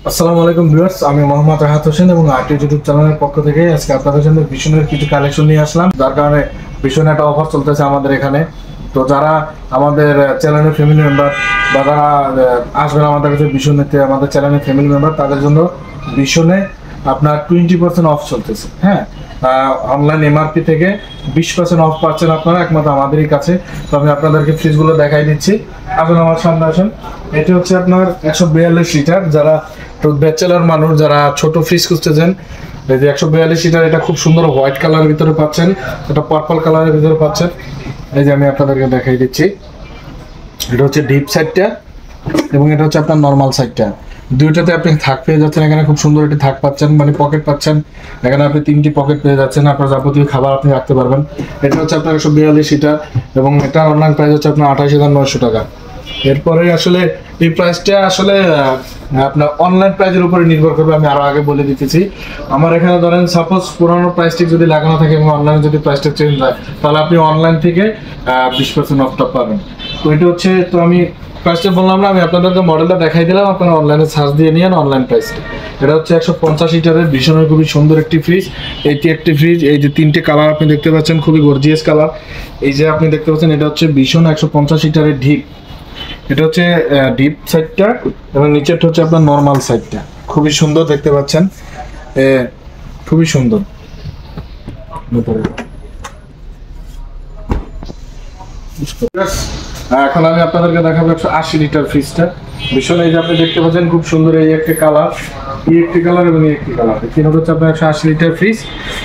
আসসালামু আলাইকুম ভিউয়ার্স, আমি মোহাম্মদ রাহাত হোসেন এবং আরটি ইউটিউব চ্যানেলের পক্ষ থেকে আজকে আপনাদের জন্য ভীষণের কিছু কালেকশন নিয়ে আসলাম, যার কারণে ভীষণ একটা অফার চলতেছে আমাদের এখানে। তো যারা আমাদের চ্যানেলের ফ্যামিলি মেম্বার বা যারা আসবেন আমাদের কাছে ভীষণ নিতে, আমাদের চ্যানেলের ফ্যামিলি মেম্বার, তাদের জন্য ভীষণে আপনার 20% অফ চলতেছে। হ্যাঁ, অনলাইন এমআরপি থেকে 20% অফ পাচ্ছেন আপনারা একমাত্র আমাদেরই কাছে। তো আমি আপনাদেরকে ফ্রিজগুলো দেখাই দিচ্ছি। আসুন আমার সামনে আসুন। এটি হচ্ছে আপনার 142 লিটার, যারা ব্যাচেলার মানুষ যারা ছোট ফ্রিজ খুঁজতেছেন, এই যে 142 লিটার, এটা খুব সুন্দর হোয়াইট কালারের ভিতরে পাচ্ছেন, এটা পার্পল কালারের ভিতরে পাচ্ছেন। এই যে আমি আপনাদেরকে দেখাই দিচ্ছি, এটা হচ্ছে ডিপ সাইডটা এবং এটা হচ্ছে আপনার নর্মাল সাইডটা। দুইটাতে আপনি থাক পেয়ে যাচ্ছেন। এখানে খুব সুন্দর একটি থাক পাচ্ছেন, মানে পকেট পাচ্ছেন। এখানে আপনি 3টি পকেট পেয়ে যাচ্ছেন, আপনার যাবতীয় খাবার আপনি রাখতে পারবেন। এটা হচ্ছে আপনার 142 লিটার এবং এটা অনলাইন প্রাইস হচ্ছে আপনার 28,900 টাকা। এরপরে আসলে এই প্রাইসটা আসলে আপনার অনলাইন প্রাইসের উপরে নির্ভর করবে। আমি আরো আগে বলে দিতেছি, আমার এখানে ধরেন সাপোজ পুরানো প্রাইসটি যদি লাগানো থাকে এবং অনলাইনে যদি প্রাইসটা চেঞ্জ হয়, তাহলে আপনি অনলাইন থেকে 20% অফটা পাবেন। তো এটা হচ্ছে, তো আমি প্রাইসটা বললাম না, আমি আপনাদেরকে মডেলটা দেখাই দিলাম, আপনারা অনলাইনে সার্চ দিয়ে নিয়ে অনলাইন প্রাইসটা। এটা হচ্ছে 150 লিটারের ভীষণের খুবই সুন্দর একটি ফ্রিজ। এটি একটি ফ্রিজ, এই যে 3টে কালার আপনি দেখতে পাচ্ছেন, খুবই গর্জিয়াস কালার। এই যে আপনি দেখতে পাচ্ছেন, এটা হচ্ছে ভীষণ 150 লিটারের ডিপ। এটা হচ্ছে ডিপ সাইডটা এবং নিচেরটা হচ্ছে আপনার নর্মাল সাইডটা। খুবই সুন্দর দেখতে পাচ্ছেন, খুবই সুন্দর। এখন আমি আপনাদেরকে দেখাবো 180 লিটার ফ্রিজটা। ভীষণ, এই যে আপনি দেখতে পাচ্ছেন খুব সুন্দর এই একটা কালার, এই একটি কালার এবং এই একটি কালার। তিনটা হচ্ছে আপনার 180 লিটার ফ্রিজ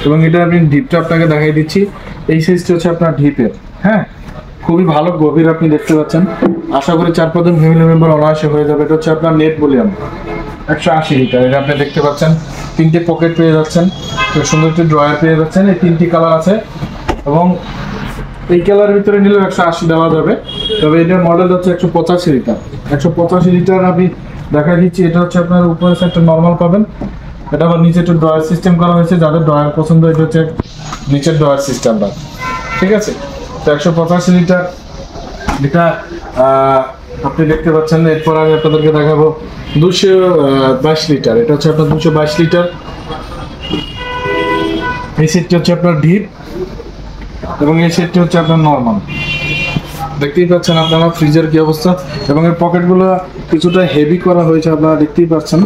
এবং এটা আমি ডিপটা আপনাকে দেখাই দিচ্ছি। এই সাইজটা হচ্ছে আপনার ডিপের। হ্যাঁ, খুবই ভালো গভীর আপনি দেখতে পাচ্ছেন। আশা করি 4-5 জন ফ্যামিলি মেম্বার অনায়াসে হয়ে যাবে। এটা হচ্ছে আপনার নেট ভলিউম 180 লিটার। এটা আপনি দেখতে পাচ্ছেন 3টে পকেট পেয়ে যাচ্ছেন, সুন্দর একটি ড্রয়ার পেয়ে যাচ্ছেন। এই 3টি কালার আছে এবং এই কালারের ভিতরে নিলেও 180 দেওয়া যাবে। তবে এটার মডেল হচ্ছে 185 লিটার। 185 লিটার আমি দেখা দিচ্ছি। এটা হচ্ছে আপনার উপরের সাইডটা নর্মাল পাবেন, এটা আবার নিচে একটু ড্রয়ার সিস্টেম করা হয়েছে। যাদের ড্রয়ার পছন্দ, এটা হচ্ছে নিচের ড্রয়ার সিস্টেমটা। ঠিক আছে, তো 185 লিটার এটা আপনি দেখতে পাচ্ছেন। এরপর আমি আপনাদেরকে দেখাবো 222 লিটার। এটা হচ্ছে আপনার 222 লিটার। এই সেটটি হচ্ছে আপনার ডিপ এবং এই সেটটি হচ্ছে আপনার নর্মাল। দেখতেই পাচ্ছেন আপনারা ফ্রিজের কি অবস্থা এবং এর পকেটগুলো কিছুটা হেভি করা হয়েছে, আপনারা দেখতেই পাচ্ছেন।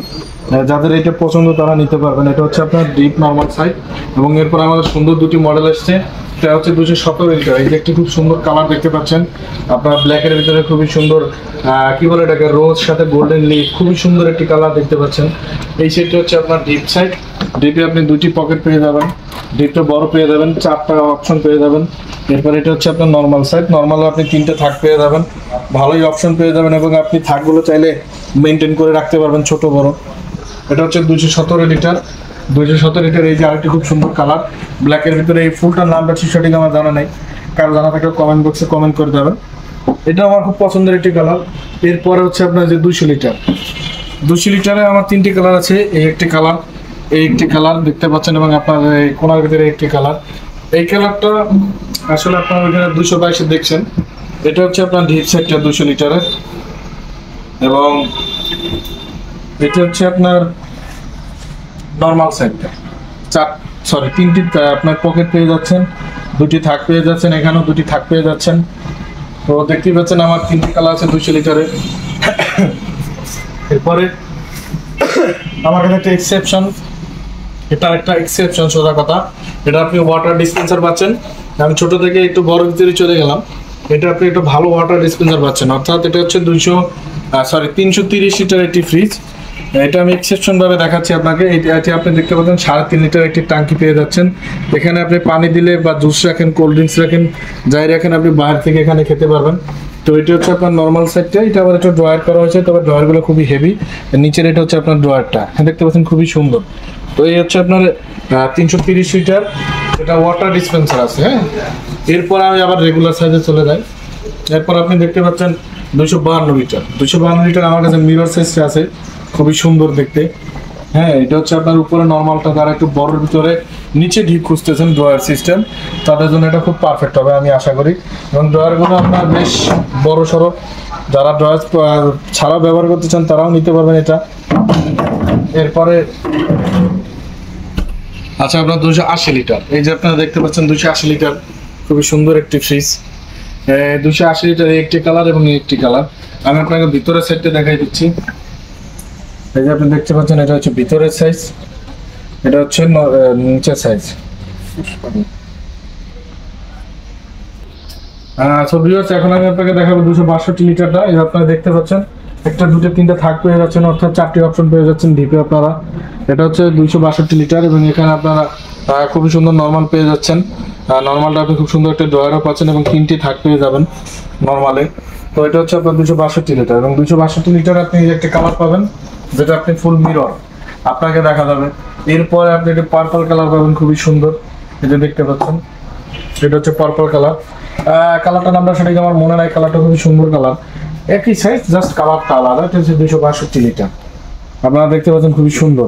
যাদের এটা পছন্দ তারা নিতে পারবেন। এটা হচ্ছে আপনার ডিপ নর্মাল সাইড এবং এরপর আমাদের সুন্দর দুটি মডেল এসছে। এটা হচ্ছে 217 লিটার। এই যে একটি খুব সুন্দর কালার দেখতে পাচ্ছেন আপনার, ব্ল্যাকের ভিতরে খুবই সুন্দর কি বলে এটাকে, রোজ সাথে গোল্ডেন লিফ, খুবই সুন্দর একটি কালার দেখতে পাচ্ছেন। এই সেটটা হচ্ছে আপনার ডিপ সাইড। ডিপে আপনি 2টি পকেট পেয়ে যাবেন, ডিপটা বড় পেয়ে যাবেন, 4টা অপশন পেয়ে যাবেন। এরপর এটা হচ্ছে আপনার নর্মাল সাইড। নর্মাল আপনি 3টে থাক পেয়ে যাবেন, ভালোই অপশন পেয়ে যাবেন এবং আপনি থাকগুলো চাইলে মেনটেন করে রাখতে পারবেন ছোট বড়। এটা হচ্ছে 217 লিটার। 217 লিটার। এই যে আরেকটি খুব সুন্দর কালার ব্ল্যাকের ভিতরে। এই ফুলটার নামটা সঠিক আমার জানা নেই, কারো জানা থাকলে কমেন্ট বক্সে কমেন্ট করে দেবেন। এটা আমার খুব পছন্দের একটি কালার। এরপরে হচ্ছে আপনার যে 200 লিটার। 200 লিটারে আমার 3টি কালার আছে। এই একটি কালার, এই একটি কালার দেখতে পাচ্ছেন এবং আপনার এই কোনার ভিতরে একটি কালার। এই কালারটা আসলে আপনার ওইখানে 222 দেখছেন। এটা হচ্ছে আপনার ডিপ সেটটা 200 লিটারের এবং এটা হচ্ছে আপনার নর্মাল সাইডটা। 3টি আপনার পকেট পেয়ে যাচ্ছেন, 2টি থাক পেয়ে যাচ্ছেন, এখানেও 2টি থাক পেয়ে যাচ্ছেন। তো দেখতেই পাচ্ছেন আমার 3টি কালার আছে 200 লিটারে। এরপরে আমার কাছে একটা এক্সেপশন, এটা একটা এক্সেপশন সোজা কথা। এটা আপনি ওয়াটার ডিসপেন্সার পাচ্ছেন। আমি ছোট থেকে একটু বড় ভিতরে চলে গেলাম। এটা আপনি একটু ভালো ওয়াটার ডিসপেন্সার পাচ্ছেন, অর্থাৎ এটা হচ্ছে 330 লিটার একটি ফ্রিজ। এটা আমি এক্সেপশন ভাবে দেখাচ্ছি আপনাকে। এটা আপনি দেখতে পাচ্ছেন 3.5 লিটার একটি ট্যাঙ্কি পেয়ে যাচ্ছেন। এখানে আপনি পানি দিলে বা জুস রাখেন, কোল্ড ড্রিঙ্কস রাখেন, যাই রাখেন, আপনি বাইরে থেকে এখানে খেতে পারবেন। তো এটা হচ্ছে আপনার নর্মাল সাইডটা। এটা আবার একটু ড্রয়ার করা হয়েছে, তবে ড্রয়ারগুলো খুবই হেভি। নিচের এটা হচ্ছে আপনার ড্রয়ারটা, দেখতে পাচ্ছেন খুবই সুন্দর। তো এই হচ্ছে আপনার 330 লিটার, এটা ওয়াটার ডিসপেন্সার আছে। হ্যাঁ, এরপর আমি আবার রেগুলার সাইজে চলে যাই। এরপর আপনি দেখতে পাচ্ছেন 252 লিটার। 252 লিটার আমার কাছে মিরর সাইজটা আছে, খুবই সুন্দর দেখতে। হ্যাঁ, এটা হচ্ছে আপনার উপরে নর্মালটা, যারা একটু বড়র ভিতরে নিচে ডিপ খুঁজতেছেন ড্রয়ার সিস্টেম, তাদের জন্য এটা খুব পারফেক্ট হবে আমি আশা করি। এবং ড্রয়ারগুলো আপনার বেশ বড় সড়ো, যারা ড্রয়ার ছাড়া ব্যবহার করতে চান তারাও নিতে পারবেন এটা। এরপরে আচ্ছা আপনার 280 লিটার, এই যে আপনারা দেখতে পাচ্ছেন 280 লিটার, খুবই সুন্দর একটি ফ্রিজ। 280 লিটার একটি কালার এবং একটি কালার। আমি আপনাকে ভিতরের সাইডটা দেখাই দিচ্ছি। এই যে আপনি দেখতে পাচ্ছেন এটা হচ্ছে ভিতরের সাইজ, এটা হচ্ছে নিচের সাইজ। সো ভিউয়ার্স, এখন আমি আপনাকে দেখাবো 262 লিটারটা। এই আপনারা দেখতে পাচ্ছেন একটা, দুটো, তিনটা থাক পেয়ে যাচ্ছেন, অর্থাৎ 4টি অপশন পেয়ে যাচ্ছেন ডিপে আপনারা। এটা হচ্ছে 262 লিটার এবং এখানে আপনারা খুবই সুন্দর নর্মাল পেয়ে যাচ্ছেন। নর্মালটা আপনি খুব সুন্দর একটা ড্রয়ারও পাচ্ছেন এবং 3টি থাক পেয়ে যাবেন নর্মালে। তো এটা হচ্ছে আপনার 262 লিটার এবং 262 লিটার আপনি একটা কালার পাবেন, যেটা আপনি ফুল মিরর আপনাকে দেখা যাবে। এরপরে আপনি একটা পার্পল কালার পাবেন, খুবই সুন্দর, এই যে দেখতে পাচ্ছেন এটা হচ্ছে পার্পল কালার। কালারটা নামটা সঠিক আমার মনে নাই, কালারটা খুবই সুন্দর কালার, একই সাইজ, জাস্ট কালারটা আলাদা। এটা হচ্ছে 262 লিটার, আপনারা দেখতে পাচ্ছেন খুবই সুন্দর।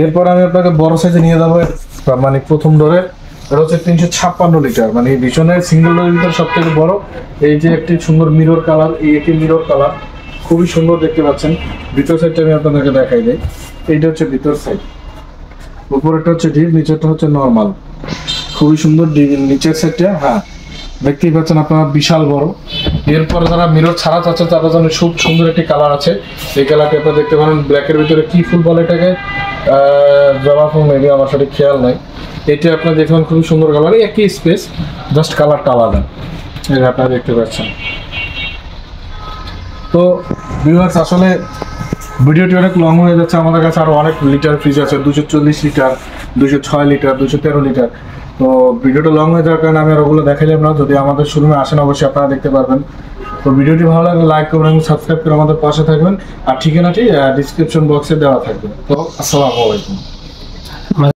এরপর আমি আপনাকে বড় সাইজে নিয়ে যাবো, মানে প্রথম ডোরে, এটা হচ্ছে 356 লিটার, মানে এই ভীষণের সিঙ্গেল ডোরের ভিতরে সব থেকে বড়। এই যে একটি সুন্দর মিরর কালার, এই একটি মিরর কালার, খুবই সুন্দর দেখতে পাচ্ছেন। ভিতর সাইডটা আমি আপনাদেরকে দেখাই দিই। এইটা হচ্ছে ভিতর সাইড, উপরেরটা হচ্ছে ডিপ, নিচেরটা হচ্ছে নর্মাল, খুবই সুন্দর নিচের সাইডটা। হ্যাঁ, দেখতেই পাচ্ছেন আপনারা, বিশাল বড়। এরপর যারা মিরর ছাড়া চাচ্ছে তাদের জন্য খুব সুন্দর একটি কালার আছে। এই কালারটি আপনারা দেখতে পারেন, ব্ল্যাকের ভিতরে কি ফুল বলে এটাকে, জবা ফুল মেবি, আমার সঠিক খেয়াল নাই। এটা আপনারা দেখবেন খুবই সুন্দর কালার, একই স্পেস, জাস্ট কালারটা আলাদা, এটা আপনারা দেখতে পাচ্ছেন। তো ভিউয়ার্স, আসলে ভিডিওটি অনেক লং হয়ে যাচ্ছে। আমাদের কাছে আরো অনেক লিটার ফ্রিজ আছে, 240 লিটার, 206 লিটার, 213 লিটার। তো ভিডিওটা লং হয়ে যাওয়ার কারণে আমি আর ওগুলো দেখাইলাম না। যদি আমাদের শোরুমে আসেন অবশ্যই আপনারা দেখতে পারবেন। তো ভিডিওটি ভালো লাগলে লাইক করবেন এবং সাবস্ক্রাইব করে আমাদের পাশে থাকবেন। আর ঠিকানাটি ডিসক্রিপশন বক্সে দেওয়া থাকবে। তো আসসালামু আলাইকুম।